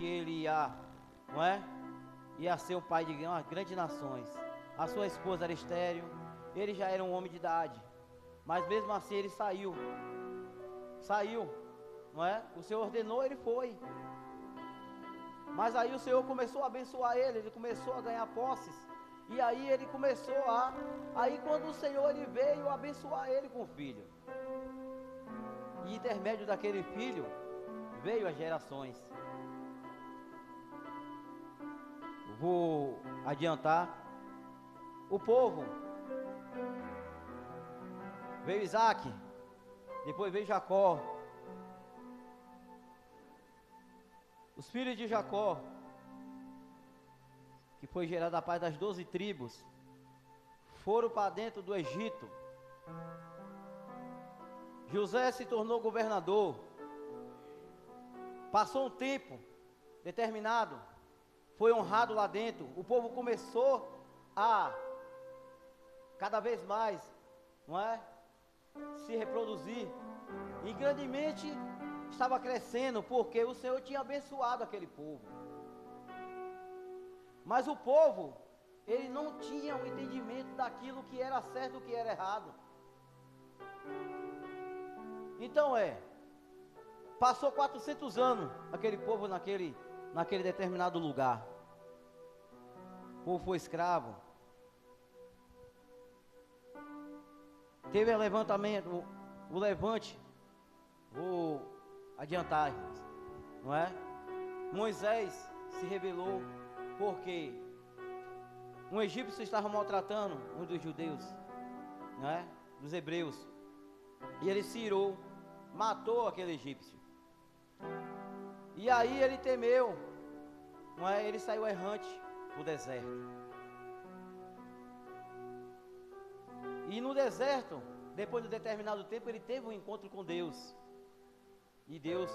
que ele ia, não é? Ia ser o pai de umas grandes nações. A sua esposa era estéril, ele já era um homem de idade, mas mesmo assim ele saiu, não é? O Senhor ordenou, ele foi. Mas aí o Senhor começou a abençoar ele, ele começou a ganhar posses. E aí ele começou a... Aí quando o Senhor ele veio abençoar ele com o filho. E intermédio daquele filho, veio as gerações. Vou adiantar. O povo. Veio Isaac. Depois veio Jacó. Os filhos de Jacó, que foi gerado a paz das 12 tribos, foram para dentro do Egito. José se tornou governador. Passou um tempo determinado, foi honrado lá dentro. O povo começou a cada vez mais, não é? Se reproduzir. E grandemente estava crescendo, porque o Senhor tinha abençoado aquele povo. Mas o povo, ele não tinha o entendimento daquilo que era certo e o que era errado. Então passou 400 anos aquele povo naquele determinado lugar. O povo foi escravo. Teve o levantamento, o levante. Vou adiantar, irmãos, não é? Moisés se rebelou porque um egípcio estava maltratando um dos judeus, não é? Dos hebreus. E ele se irou, matou aquele egípcio. E aí ele temeu, não é? Ele saiu errante do deserto. E no deserto, depois de um determinado tempo, ele teve um encontro com Deus. E Deus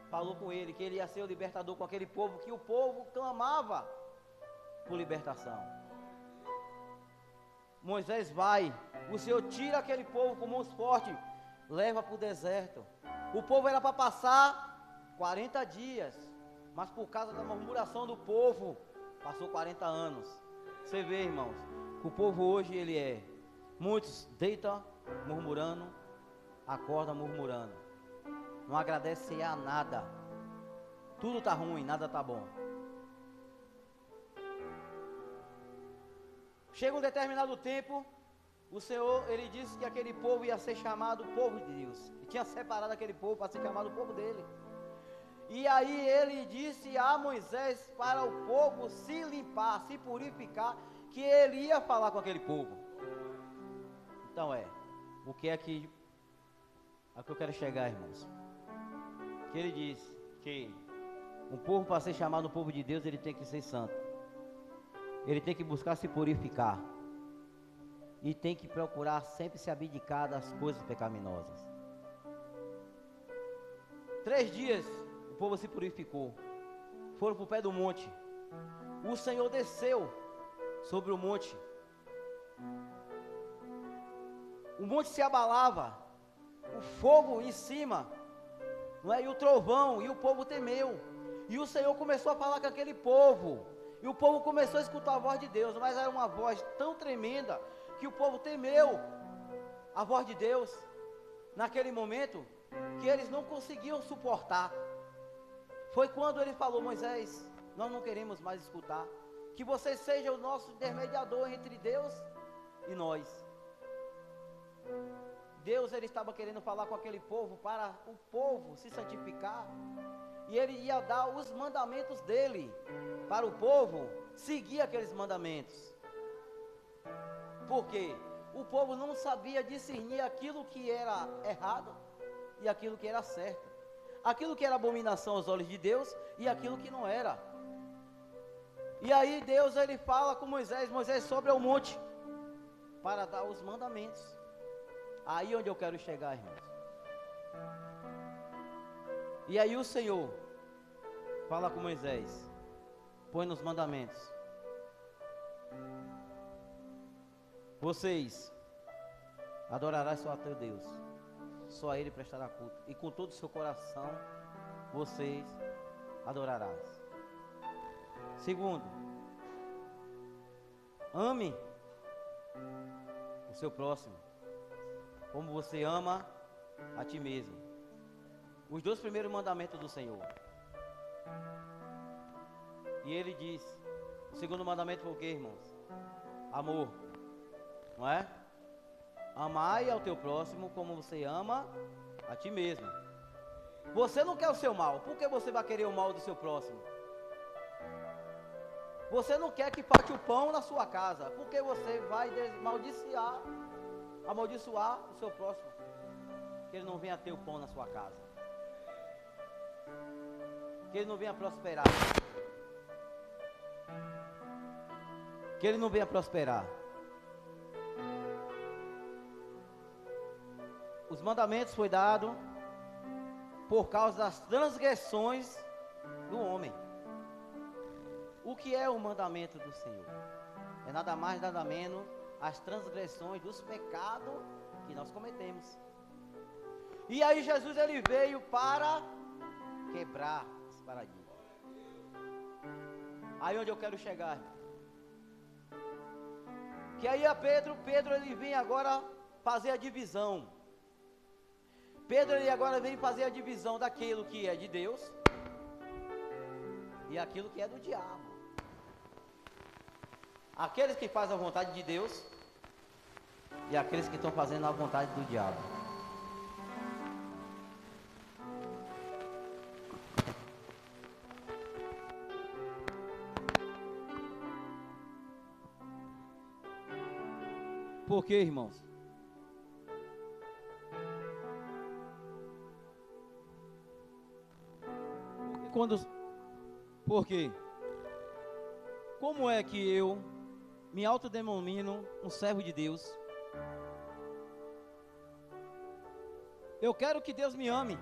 falou com ele que ele ia ser o libertador com aquele povo, que o povo clamava por libertação. Moisés vai, o Senhor tira aquele povo com mãos fortes, leva para o deserto. O povo era para passar 40 dias, mas por causa da murmuração do povo, passou 40 anos. Você vê, irmãos, o povo hoje muitos deitam murmurando, acordam murmurando. Não agradece a nada. Tudo está ruim, nada está bom. Chega um determinado tempo, o Senhor, ele disse que aquele povo ia ser chamado povo de Deus. Ele tinha separado aquele povo para ser chamado povo dele. E aí ele disse a Moisés para o povo se limpar, se purificar, que ele ia falar com aquele povo. Então o que é que eu quero chegar, irmãos? Que ele diz que um povo, para ser chamado povo de Deus, ele tem que ser santo. Ele tem que buscar se purificar. E tem que procurar sempre se abdicar das coisas pecaminosas. 3 dias o povo se purificou. Foram para o pé do monte. O Senhor desceu sobre o monte. O monte se abalava. O fogo em cima, não é? E o trovão, e o povo temeu. E o Senhor começou a falar com aquele povo. E o povo começou a escutar a voz de Deus. Mas era uma voz tão tremenda que o povo temeu a voz de Deus. Naquele momento que eles não conseguiam suportar. Foi quando ele falou: Moisés, nós não queremos mais escutar. Que você seja o nosso intermediador entre Deus e nós. Deus, ele estava querendo falar com aquele povo para o povo se santificar. E ele ia dar os mandamentos dele para o povo seguir aqueles mandamentos. Por quê? O povo não sabia discernir aquilo que era errado e aquilo que era certo. Aquilo que era abominação aos olhos de Deus e aquilo que não era. E aí Deus, ele fala com Moisés: Moisés, sobe ao monte para dar os mandamentos. Aí onde eu quero chegar, irmãos. E aí o Senhor fala com Moisés: põe nos mandamentos. Vocês adorarão só a teu Deus, só a Ele prestará culto, e com todo o seu coração vocês adorarás. Segundo, ame o seu próximo como você ama a ti mesmo. Os 2 primeiros mandamentos do Senhor. E ele diz, o segundo mandamento foi o que, irmãos? Amor, não é? Amai ao teu próximo como você ama a ti mesmo. Você não quer o seu mal, por que você vai querer o mal do seu próximo? Você não quer que falte o pão na sua casa, por que você vai amaldiçoar o seu próximo, que ele não venha ter o pão na sua casa, que ele não venha prosperar, que ele não venha prosperar. Os mandamentos foi dado por causa das transgressões do homem. O que é o mandamento do Senhor? É nada mais, nada menos as transgressões dos pecados que nós cometemos. E aí Jesus ele veio para quebrar esse paradigma. Aí onde eu quero chegar, que aí a Pedro ele vem agora fazer a divisão. Pedro ele agora vem fazer a divisão daquilo que é de Deus e aquilo que é do diabo. Aqueles que fazem a vontade de Deus e aqueles que estão fazendo a vontade do diabo. Por quê, irmãos? Por quê? Como é que eu me autodenomino um servo de Deus? Eu quero que Deus me ame.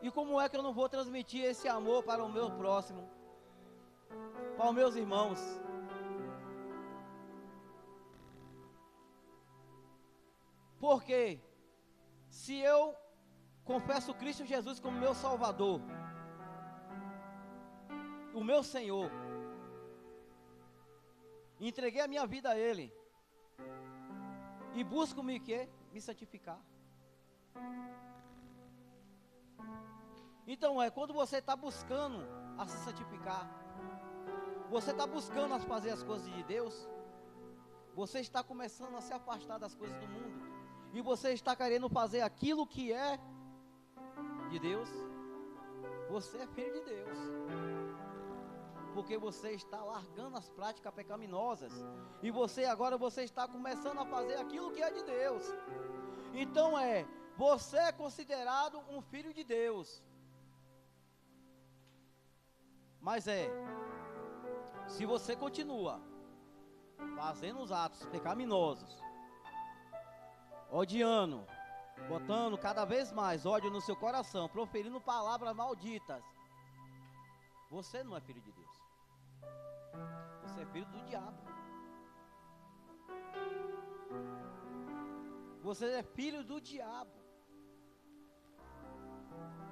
E como é que eu não vou transmitir esse amor para o meu próximo, para os meus irmãos? Porque se eu confesso Cristo Jesus como meu Salvador, o meu Senhor, entreguei a minha vida a Ele e busco me santificar. Então quando você está buscando a se santificar, você está buscando a fazer as coisas de Deus, você está começando a se afastar das coisas do mundo, e você está querendo fazer aquilo que é de Deus. Você é filho de Deus, porque você está largando as práticas pecaminosas, e você está começando a fazer aquilo que é de Deus. Então você é considerado um filho de Deus. Mas se você continua fazendo os atos pecaminosos, odiando, botando cada vez mais ódio no seu coração, proferindo palavras malditas, você não é filho de Deus. Você é filho do diabo. Você é filho do diabo.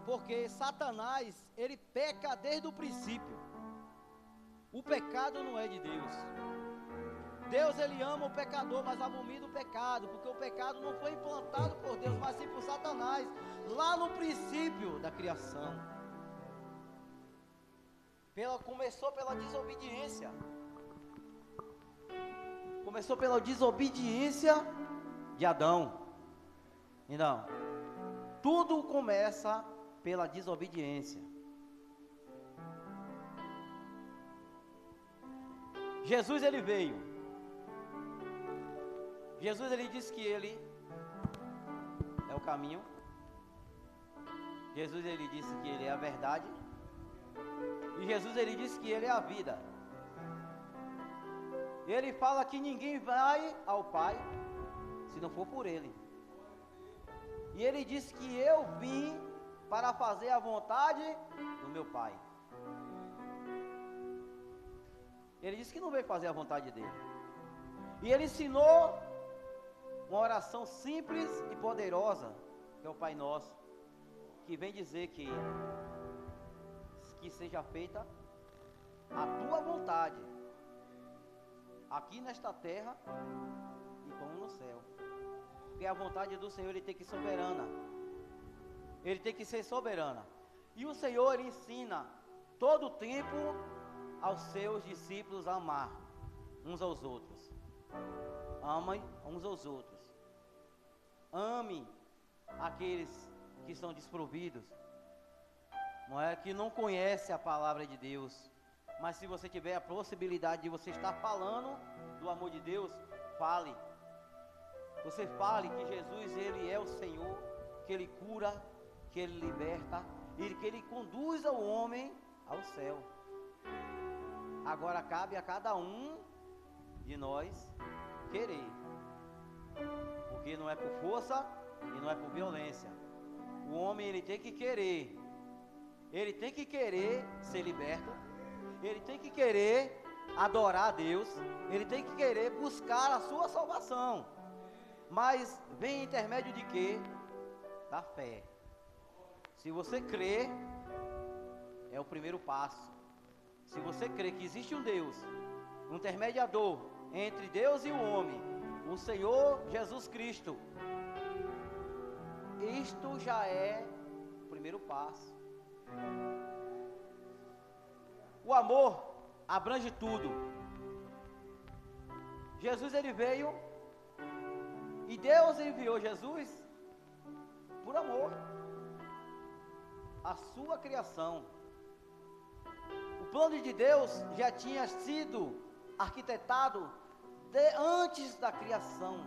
Porque Satanás, ele peca desde o princípio. O pecado não é de Deus. Deus, ele ama o pecador, mas abomina o pecado, porque o pecado não foi implantado por Deus, mas sim por Satanás, lá no princípio da criação. Começou pela desobediência. Começou pela desobediência de Adão. Então, tudo começa pela desobediência. Jesus, ele veio. Jesus, ele disse que ele é o caminho. Jesus, ele disse que ele é a verdade. E Jesus, ele disse que ele é a vida. Ele fala que ninguém vai ao Pai se não for por ele. E ele disse que eu vim para fazer a vontade do meu Pai. Ele disse que não veio fazer a vontade dele. E ele ensinou uma oração simples e poderosa, que é o Pai Nosso, que vem dizer que que seja feita a tua vontade, aqui nesta terra e como no céu. Porque a vontade do Senhor, ele tem que ser soberana. Ele tem que ser soberana. E o Senhor, ele ensina todo o tempo aos seus discípulos a amar uns aos outros. Amem uns aos outros. Ame aqueles que são desprovidos, não é? Que não conhece a palavra de Deus. Mas se você tiver a possibilidade de você estar falando do amor de Deus, fale. Você fale que Jesus, ele é o Senhor, que ele cura, que ele liberta e que ele conduz o homem ao céu. Agora cabe a cada um de nós querer, porque não é por força e não é por violência. O homem, ele tem que querer. Ele tem que querer ser liberto. Ele tem que querer adorar a Deus. Ele tem que querer buscar a sua salvação. Mas vem em intermédio de quê? Da fé. Se você crê, é o primeiro passo. Se você crê que existe um Deus, um intermediador entre Deus e o homem, o Senhor Jesus Cristo, isto já é o primeiro passo. O amor abrange tudo. Jesus, ele veio, e Deus enviou Jesus por amor. A sua criação, o plano de Deus já tinha sido arquitetado antes da criação.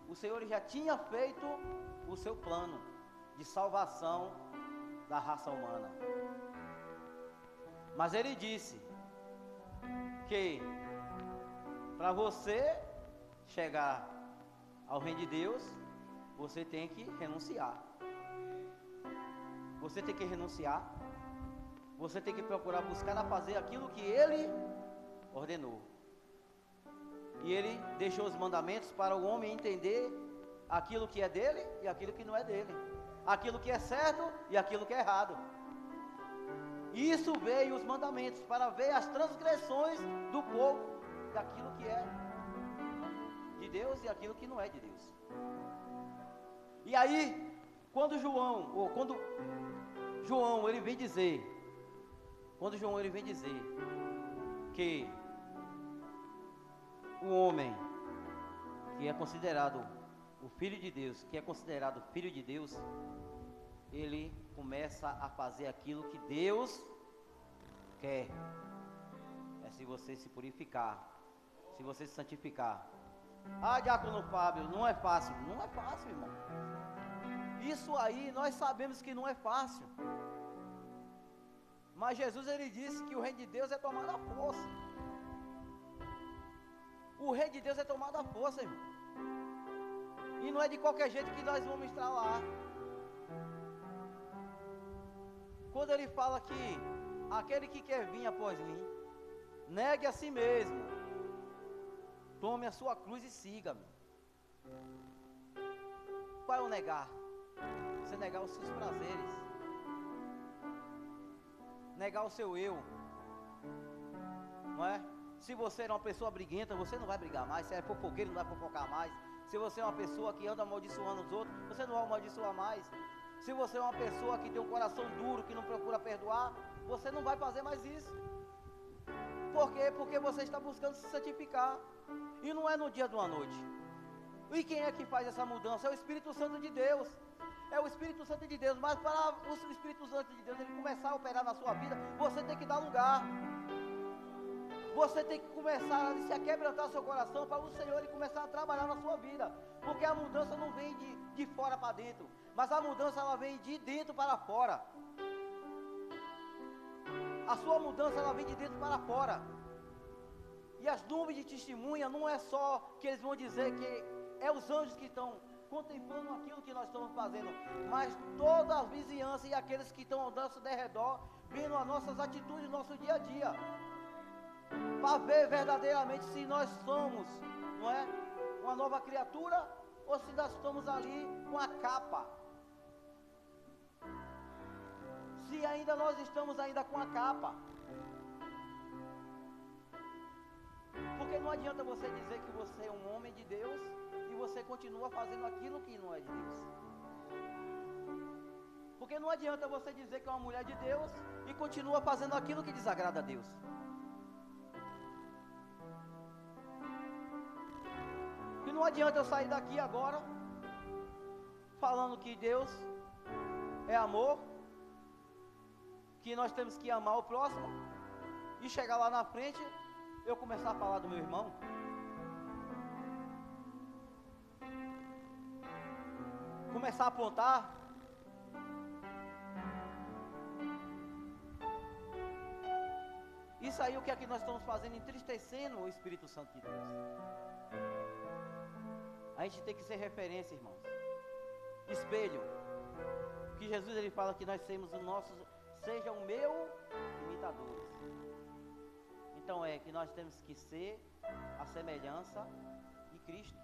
O Senhor já tinha feito o seu plano de salvação da raça humana. Mas ele disse que para você chegar ao reino de Deus, você tem que renunciar. Você tem que renunciar. Você tem que procurar buscar a fazer aquilo que ele ordenou. E ele deixou os mandamentos para o homem entender aquilo que é dele e aquilo que não é dele. Aquilo que é certo e aquilo que é errado. Isso veio os mandamentos para ver as transgressões do povo, daquilo que é de Deus e aquilo que não é de Deus. E aí, quando João ele vem dizer que o homem que é considerado o filho de Deus, que é considerado filho de Deus, ele começa a fazer aquilo que Deus quer. É se você se purificar, se você se santificar. Ah, diácono Fábio, não é fácil. Não é fácil, irmão. Isso aí nós sabemos que não é fácil. Mas Jesus, ele disse que o reino de Deus é tomado à força. O reino de Deus é tomado à força, irmão. E não é de qualquer jeito que nós vamos estar lá. Quando ele fala que aquele que quer vir após mim, negue a si mesmo, tome a sua cruz e siga-me. Qual é o negar? Você negar os seus prazeres, negar o seu eu, não é? Se você é uma pessoa briguenta, você não vai brigar mais. Se é fofoqueiro, não vai fofocar mais. Se você é uma pessoa que anda amaldiçoando os outros, você não vai amaldiçoar mais. Se você é uma pessoa que tem um coração duro, que não procura perdoar, você não vai fazer mais isso. Por quê? Porque você está buscando se santificar. E não é no dia de uma noite. E quem é que faz essa mudança? É o Espírito Santo de Deus. É o Espírito Santo de Deus. Mas para o Espírito Santo de Deus ele começar a operar na sua vida, você tem que dar lugar. Você tem que começar a se aquebrantar seu coração para o Senhor ele começar a trabalhar na sua vida. Porque a mudança não vem de fora para dentro, mas a mudança ela vem de dentro para fora. A sua mudança ela vem de dentro para fora. E as nuvens de testemunha não é só que eles vão dizer que é os anjos que estão contemplando aquilo que nós estamos fazendo, mas toda a vizinhança e aqueles que estão ao nosso derredor, vendo as nossas atitudes no nosso dia a dia, para ver verdadeiramente se nós somos, não é, uma nova criatura, ou se nós estamos ali com a capa. se ainda nós estamos ainda com a capa. Porque não adianta você dizer que você é um homem de Deus e você continua fazendo aquilo que não é de Deus. Porque não adianta você dizer que é uma mulher de Deus e continua fazendo aquilo que desagrada a Deus. E não adianta eu sair daqui agora falando que Deus é amor, que nós temos que amar o próximo, e chegar lá na frente eu começar a falar do meu irmão. Começar a apontar. Isso aí, o que é que nós estamos fazendo? Entristecendo o Espírito Santo de Deus. A gente tem que ser referência, irmãos. Espelho. Que Jesus ele fala que nós sermos o nosso, seja o meu imitadores. Então é que nós temos que ser a semelhança de Cristo.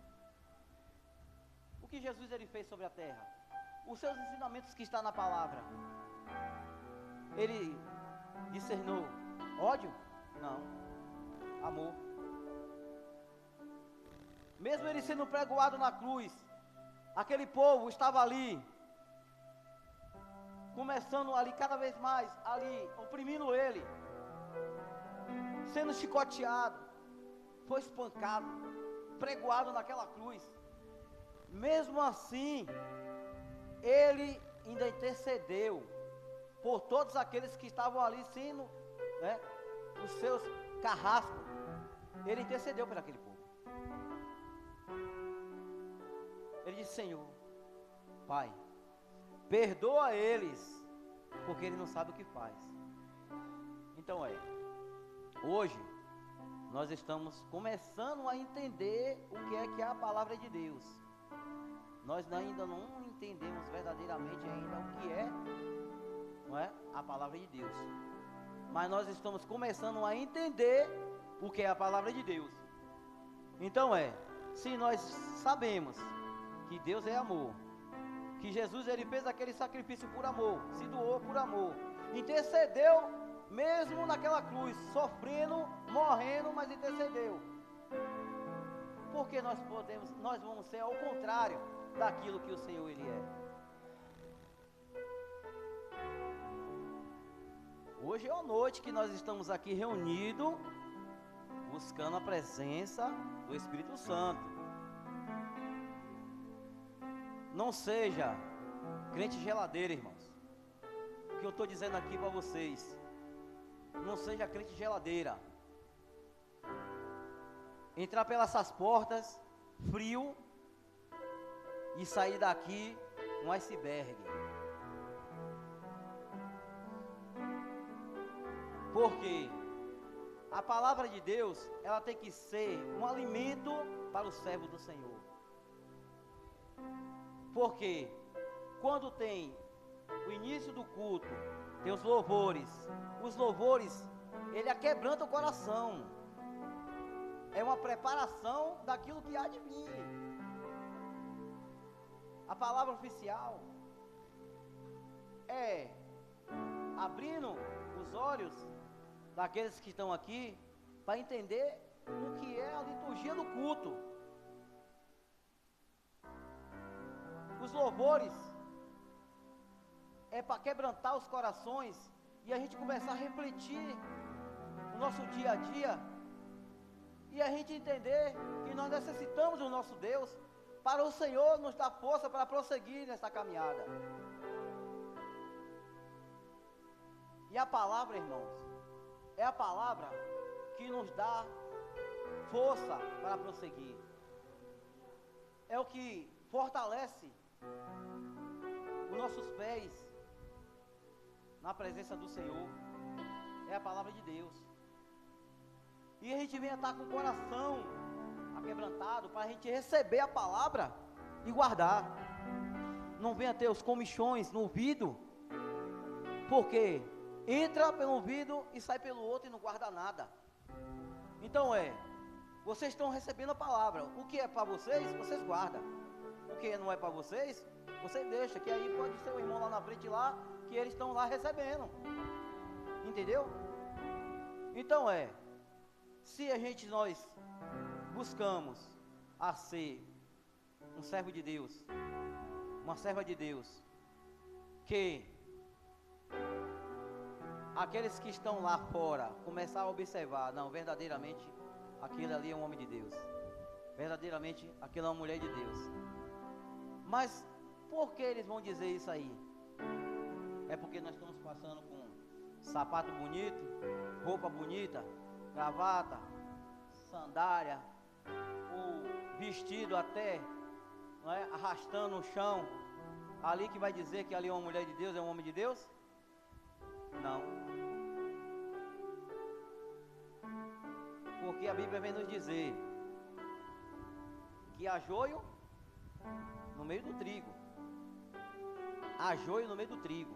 O que Jesus ele fez sobre a terra? Os seus ensinamentos que está na palavra. Ele discernou ódio? Não. Amor. Mesmo ele sendo pregoado na cruz, aquele povo estava ali, começando ali cada vez mais, ali, oprimindo ele, sendo chicoteado, foi espancado, pregoado naquela cruz. Mesmo assim, ele ainda intercedeu por todos aqueles que estavam ali sendo, os seus carrascos. Ele intercedeu por aquele povo. Ele disse: Senhor, Pai, perdoa eles, porque eles não sabem o que faz. Então hoje nós estamos começando a entender o que é a palavra de Deus. Nós ainda não entendemos verdadeiramente ainda o que é a palavra de Deus. Mas nós estamos começando a entender o que é a palavra de Deus. Então se nós sabemos que Deus é amor, que Jesus ele fez aquele sacrifício por amor, se doou por amor, intercedeu mesmo naquela cruz, sofrendo, morrendo, mas intercedeu. Porque nós vamos ser ao contrário daquilo que o Senhor ele é. Hoje é a noite que nós estamos aqui reunidos, buscando a presença do Espírito Santo. Não seja crente geladeira, irmãos. O que eu estou dizendo aqui para vocês, não seja crente geladeira. Entrar pelas essas portas, frio, e sair daqui um iceberg. Porque a palavra de Deus, ela tem que ser um alimento para o servo do Senhor. Porque quando tem o início do culto, tem os louvores, ele aquebranta o coração. É uma preparação daquilo que há de vir. A palavra oficial é abrindo os olhos daqueles que estão aqui para entender o que é a liturgia do culto. Os louvores é para quebrantar os corações e a gente começar a refletir no nosso dia a dia e a gente entender que nós necessitamos do nosso Deus para o Senhor nos dar força para prosseguir nessa caminhada. E a palavra, irmãos, é a palavra que nos dá força para prosseguir. É o que fortalece os nossos pés na presença do Senhor. É a palavra de Deus. E a gente vem estar com o coração aquebrantado para a gente receber a palavra e guardar. Não venha ter os comichões no ouvido, porque entra pelo ouvido e sai pelo outro e não guarda nada. Então vocês estão recebendo a palavra. O que é para vocês, vocês guardam. O que não é para vocês, você deixa, que aí pode ser o irmão lá na frente lá, que eles estão lá recebendo. Entendeu? Então se nós buscamos a ser um servo de Deus, uma serva de Deus, que aqueles que estão lá fora começar a observar, não, verdadeiramente aquele ali é um homem de Deus, verdadeiramente aquela é uma mulher de Deus. Mas por que eles vão dizer isso aí? É porque nós estamos passando com sapato bonito, roupa bonita, gravata, sandália, o vestido até, não é, arrastando o chão, ali que vai dizer que ali é uma mulher de Deus, é um homem de Deus? Não. Porque a Bíblia vem nos dizer que há joio no meio do trigo. Há joio no meio do trigo.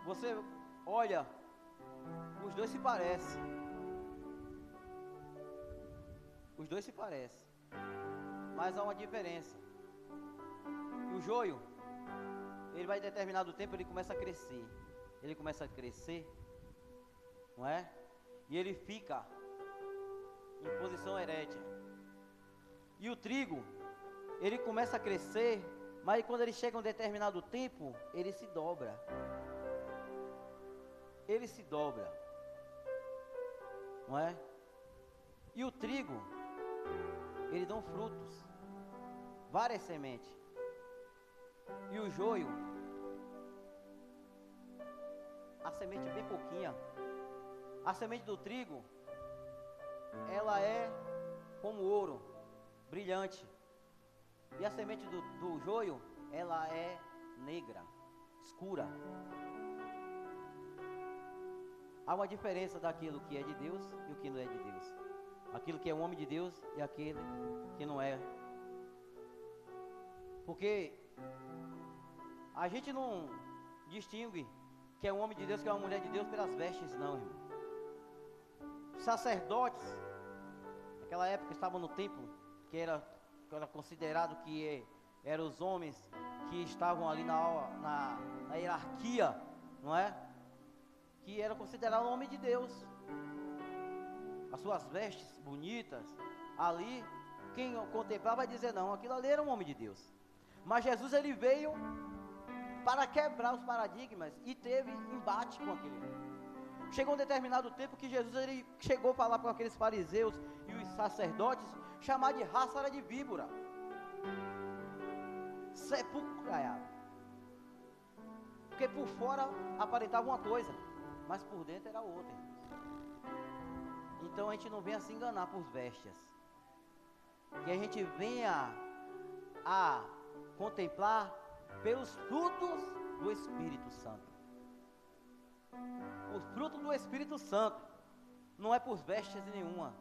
Você olha, os dois se parecem. Os dois se parecem, mas há uma diferença. O joio, ele vai em determinado tempo, ele começa a crescer. Ele começa a crescer, não é? E ele fica em posição erétil. E o trigo, ele começa a crescer, mas quando ele chega a um determinado tempo, ele se dobra. Ele se dobra, não é? E o trigo, ele dá frutos, várias sementes. E o joio, a semente é bem pouquinha. A semente do trigo, ela é como ouro, brilhante. E a semente do joio, ela é negra, escura. Há uma diferença daquilo que é de Deus e o que não é de Deus. Aquilo que é um homem de Deus e aquele que não é. Porque a gente não distingue que é um homem de Deus, que é uma mulher de Deus pelas vestes, não, irmão. Os sacerdotes, naquela época estavam no templo, que era considerado que eram os homens que estavam ali na hierarquia, não é? Que era considerado um homem de Deus. As suas vestes bonitas, ali, quem contemplar vai dizer, não, aquilo ali era um homem de Deus. Mas Jesus, ele veio para quebrar os paradigmas e teve embate com aquele. Chegou um determinado tempo que Jesus, ele chegou a falar com aqueles fariseus e os sacerdotes, chamar de raça de víbora, sepulcro, porque por fora aparentava uma coisa, mas por dentro era outra. Então a gente não venha se enganar por vestes, que a gente venha a contemplar pelos frutos do Espírito Santo. Os frutos do Espírito Santo, não é por vestes nenhuma,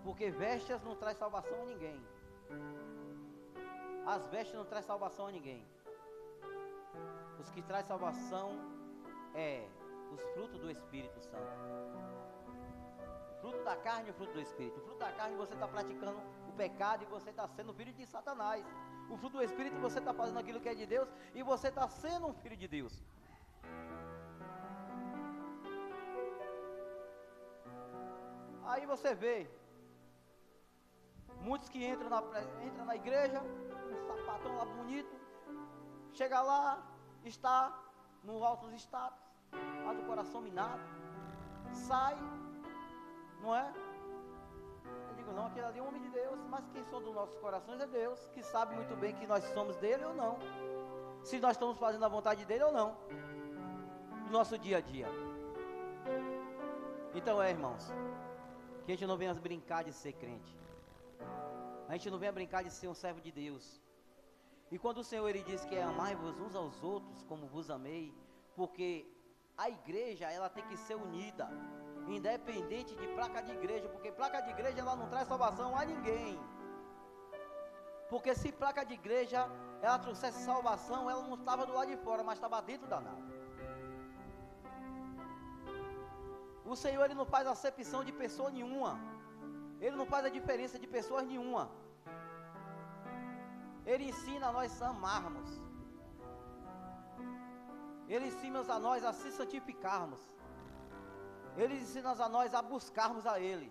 porque vestes não traz salvação a ninguém. As vestes não traz salvação a ninguém. Os que traz salvação é os frutos do Espírito Santo. O fruto da carne e o fruto do Espírito. O fruto da carne, você está praticando o pecado e você está sendo filho de Satanás. O fruto do Espírito, você está fazendo aquilo que é de Deus e você está sendo um filho de Deus. Aí você vê muitos que entram na igreja, um sapatão lá bonito, chega lá, está no altos status, lá do coração minado, sai, não é? Eu digo, não, aquele ali é um homem de Deus, mas quem são dos nossos corações é Deus, que sabe muito bem que nós somos dele ou não, se nós estamos fazendo a vontade dele ou não, no nosso dia a dia. Então irmãos, que a gente não venha brincar de ser crente, a gente não venha brincar de ser um servo de Deus. E quando o Senhor, ele diz que é amai-vos uns aos outros como vos amei, porque a igreja, ela tem que ser unida, independente de placa de igreja, porque placa de igreja, ela não traz salvação a ninguém. Porque se placa de igreja, ela trouxesse salvação, ela não estava do lado de fora, mas estava dentro da nave. O Senhor, ele não faz acepção de pessoa nenhuma, ele não faz a diferença de pessoas nenhuma. Ele ensina a nós amarmos. Ele ensina a nós a se santificarmos. Ele ensina a nós a buscarmos a Ele.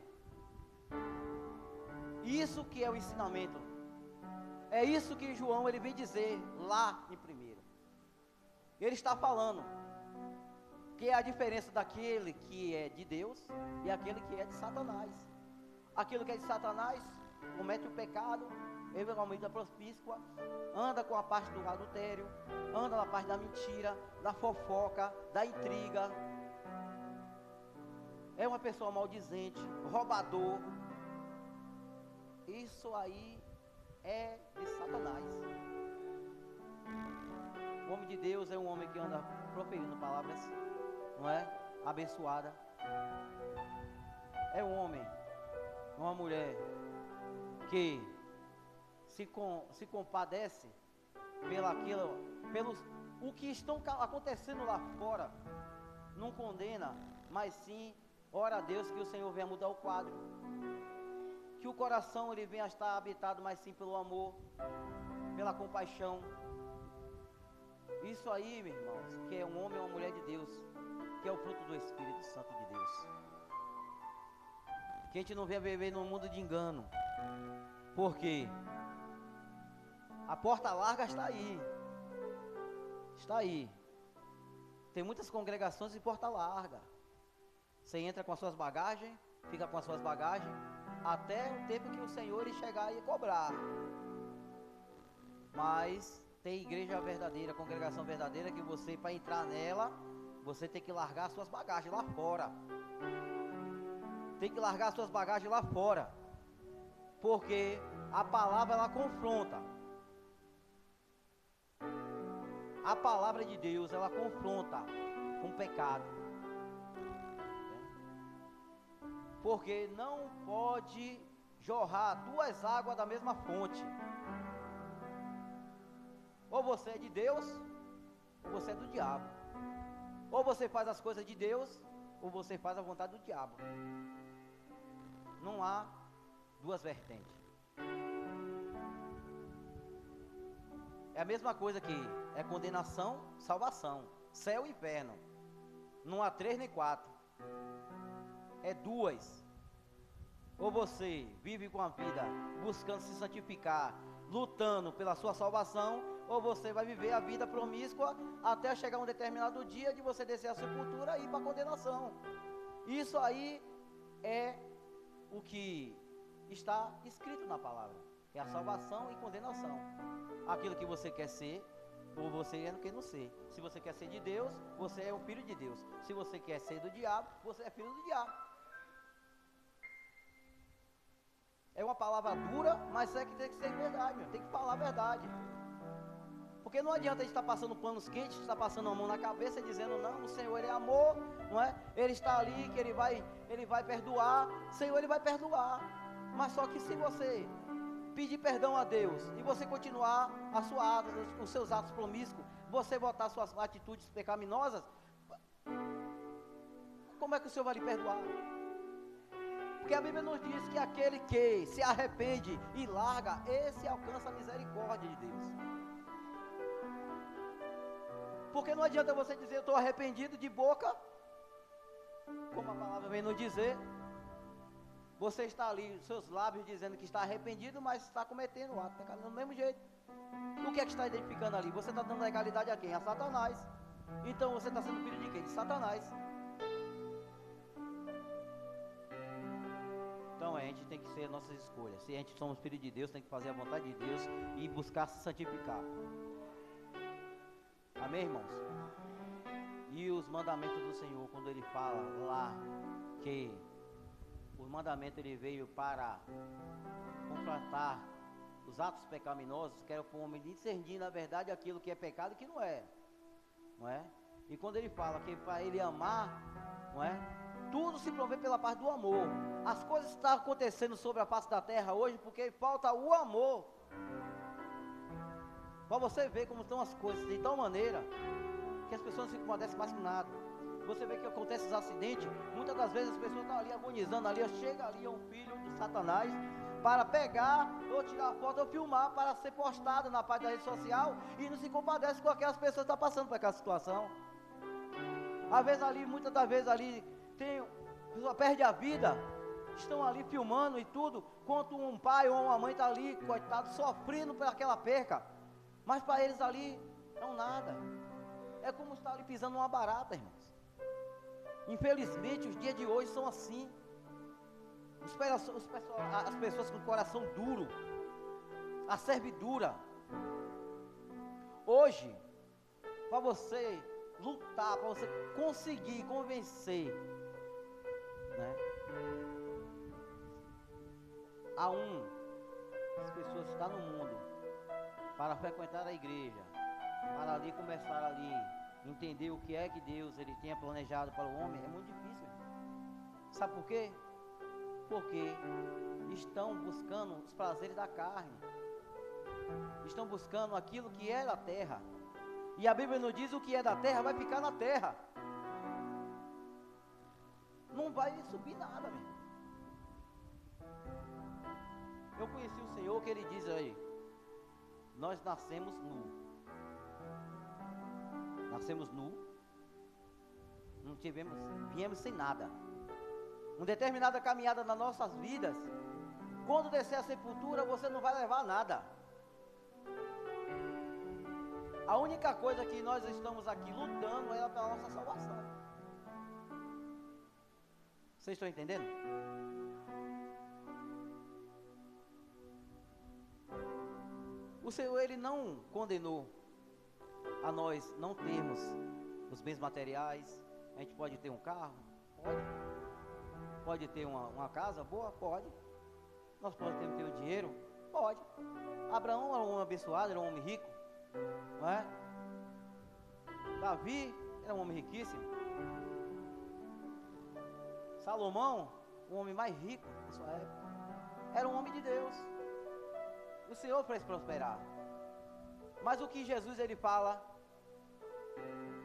Isso que é o ensinamento. É isso que João ele vem dizer lá em primeiro. Ele está falando que é a diferença daquele que é de Deus e aquele que é de Satanás. Aquilo que é de Satanás comete o pecado, eventualmente da propíscua, anda com a parte do adultério, anda na parte da mentira, da fofoca, da intriga. É uma pessoa maldizente, roubador. Isso aí é de Satanás. O homem de Deus é um homem que anda proferindo palavras, não é? Abençoada. É um homem, uma mulher que se compadece pelos o que estão acontecendo lá fora. Não condena, mas sim ora a Deus que o Senhor venha mudar o quadro. Que o coração ele venha a estar habitado, mas sim pelo amor, pela compaixão. Isso aí, meus irmãos, que é um homem ou uma mulher de Deus, que é o fruto do Espírito Santo de Deus. Que a gente não venha viver num mundo de engano, porque a porta larga está aí. Está aí. Tem muitas congregações de porta larga. Você entra com as suas bagagens, fica com as suas bagagens, até o tempo que o Senhor ele chegar e cobrar. Mas tem igreja verdadeira, congregação verdadeira, que você, para entrar nela, você tem que largar suas bagagens lá fora. Tem que largar suas bagagens lá fora. Porque a palavra ela confronta. A palavra de Deus ela confronta com o pecado. Porque não pode jorrar duas águas da mesma fonte. Ou você é de Deus, ou você é do diabo. Ou você faz as coisas de Deus, ou você faz a vontade do diabo. Não há duas vertentes. É a mesma coisa que é condenação, salvação, céu e inferno. Não há 3 nem 4. É 2. Ou você vive com a vida buscando se santificar, lutando pela sua salvação, ou você vai viver a vida promíscua até chegar um determinado dia de você descer a sepultura e ir para a condenação. Isso aí é o que está escrito na palavra, é a salvação e condenação. Aquilo que você quer ser, ou você é no que não ser. Se você quer ser de Deus, você é o filho de Deus. Se você quer ser do diabo, você é filho do diabo. É uma palavra dura, mas é que tem que ser verdade, meu. Tem que falar a verdade. Porque não adianta a gente estar passando panos quentes, estar passando a mão na cabeça e dizendo, não, o Senhor ele é amor, não é? Ele está ali, que ele vai perdoar. O Senhor ele vai perdoar. Mas só que se você pedir perdão a Deus e você continuar os seus atos promíscuos, você botar suas atitudes pecaminosas, como é que o Senhor vai lhe perdoar? Porque a Bíblia nos diz que aquele que se arrepende e larga, esse alcança a misericórdia de Deus. Porque não adianta você dizer, eu estou arrependido de boca, como a palavra vem nos dizer. Você está ali, os seus lábios dizendo que está arrependido, mas está cometendo o ato pecado do mesmo jeito. O que é que está identificando ali? Você está dando legalidade a quem? A Satanás. Então você está sendo filho de quem? De Satanás. Então a gente tem que ser nossas escolhas. Se a gente somos filhos de Deus, tem que fazer a vontade de Deus e buscar se santificar. Amém, irmãos? E os mandamentos do Senhor, quando Ele fala lá que o mandamento ele veio para confrontar os atos pecaminosos, que era para o homem discernir na verdade aquilo que é pecado e que não é. E quando Ele fala que para Ele amar, não é? Tudo se provê pela parte do amor. As coisas estão acontecendo sobre a face da terra hoje porque falta o amor. Para você ver como estão as coisas, de tal maneira que as pessoas não se compadecem mais com nada. Você vê que acontece os acidentes, muitas das vezes as pessoas estão ali agonizando, ali chega ali um filho de Satanás para pegar, ou tirar foto, ou filmar, para ser postado na página da rede social, e não se compadece com aquelas pessoas que estão passando por aquela situação. Às vezes ali, muitas das vezes ali, a pessoa perde a vida, estão ali filmando e tudo, enquanto um pai ou uma mãe está ali, coitado, sofrendo por aquela perca, mas para eles ali, não nada, é como estar ali pisando numa barata, irmãos. Infelizmente, os dias de hoje são assim, as pessoas com o coração duro, a servidura. Hoje, para você lutar, para você conseguir convencer, né, as pessoas que estão no mundo para frequentar a igreja, para ali começar ali entender o que é que Deus ele tinha planejado para o homem, é muito difícil. Sabe por quê? Porque estão buscando os prazeres da carne, estão buscando aquilo que é da terra, e a Bíblia nos diz: o que é da terra vai ficar na terra, não vai subir nada, meu. Eu conheci o Senhor que ele diz aí: nós nascemos nu, não viemos sem nada. Uma determinada caminhada nas nossas vidas, quando descer a sepultura, você não vai levar nada. A única coisa que nós estamos aqui lutando é pela nossa salvação. Vocês estão entendendo? O Senhor ele não condenou a nós não termos os bens materiais. A gente pode ter um carro? Pode ter uma casa boa? Pode. Nós podemos ter o dinheiro? Pode. Abraão era um homem abençoado, era um homem rico, não é? Davi era um homem riquíssimo. Salomão, o homem mais rico da sua época, era um homem de Deus. O Senhor fez prosperar. Mas o que Jesus ele fala,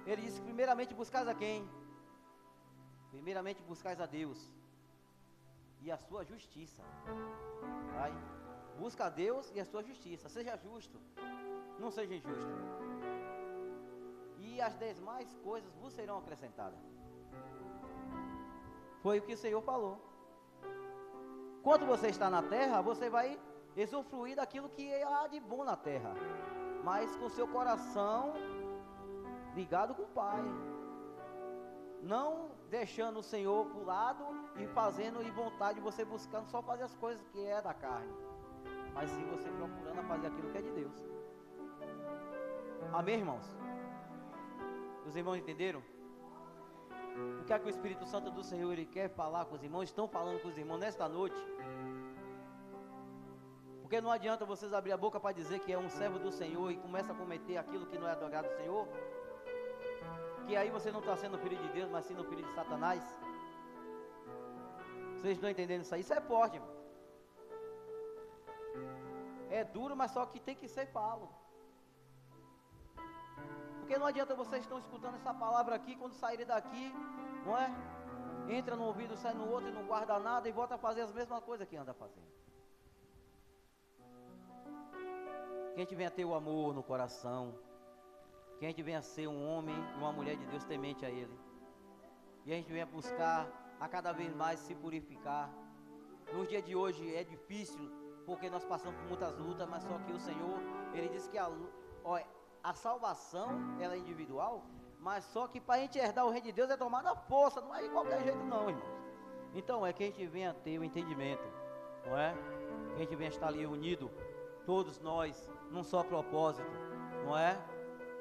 ele diz: primeiramente buscais a quem? Primeiramente buscais a Deus e a sua justiça. Vai. Busca a Deus e a sua justiça. Seja justo, não seja injusto, e as demais coisas vos serão acrescentadas. Foi o que o Senhor falou. Quando você está na terra, você vai usufruir daquilo que há de bom na terra, mas com seu coração ligado com o Pai, não deixando o Senhor para o lado e fazendo em vontade, você buscando só fazer as coisas que é da carne, mas sim você procurando fazer aquilo que é de Deus. Amém, irmãos? Os irmãos entenderam? O que é que o Espírito Santo do Senhor ele quer falar com os irmãos? Estão falando com os irmãos nesta noite? Porque não adianta vocês abrir a boca para dizer que é um servo do Senhor e começa a cometer aquilo que não é do agrado do Senhor, que aí você não está sendo filho de Deus, mas sim no filho de Satanás. Vocês estão entendendo isso aí? Isso é forte, irmão. É duro, mas só que tem que ser falo. Porque não adianta vocês estão escutando essa palavra aqui, quando saírem daqui, não é? Entra no ouvido, sai no outro e não guarda nada e volta a fazer as mesmas coisas que anda fazendo. Que a gente venha ter o amor no coração, que a gente venha ser um homem e uma mulher de Deus temente a Ele, e a gente venha buscar a cada vez mais se purificar. Nos dias de hoje é difícil, porque nós passamos por muitas lutas, mas só que o Senhor, Ele disse que a salvação, ela é individual, mas só que para a gente herdar o reino de Deus é tomar na força, não é de qualquer jeito não, irmãos. Então é que a gente venha ter o entendimento, não é? Que a gente venha estar ali unido, todos nós, num só propósito, não é?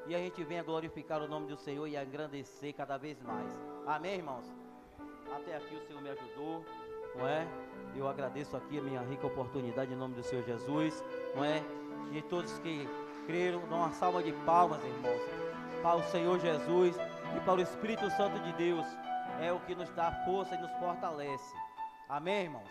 E a gente venha glorificar o nome do Senhor e engrandecer cada vez mais. Amém, irmãos? Até aqui o Senhor me ajudou, não é? Eu agradeço aqui a minha rica oportunidade em nome do Senhor Jesus, não é? E todos que creram, dão uma salva de palmas, irmãos, para o Senhor Jesus e para o Espírito Santo de Deus, é o que nos dá força e nos fortalece. Amém, irmãos?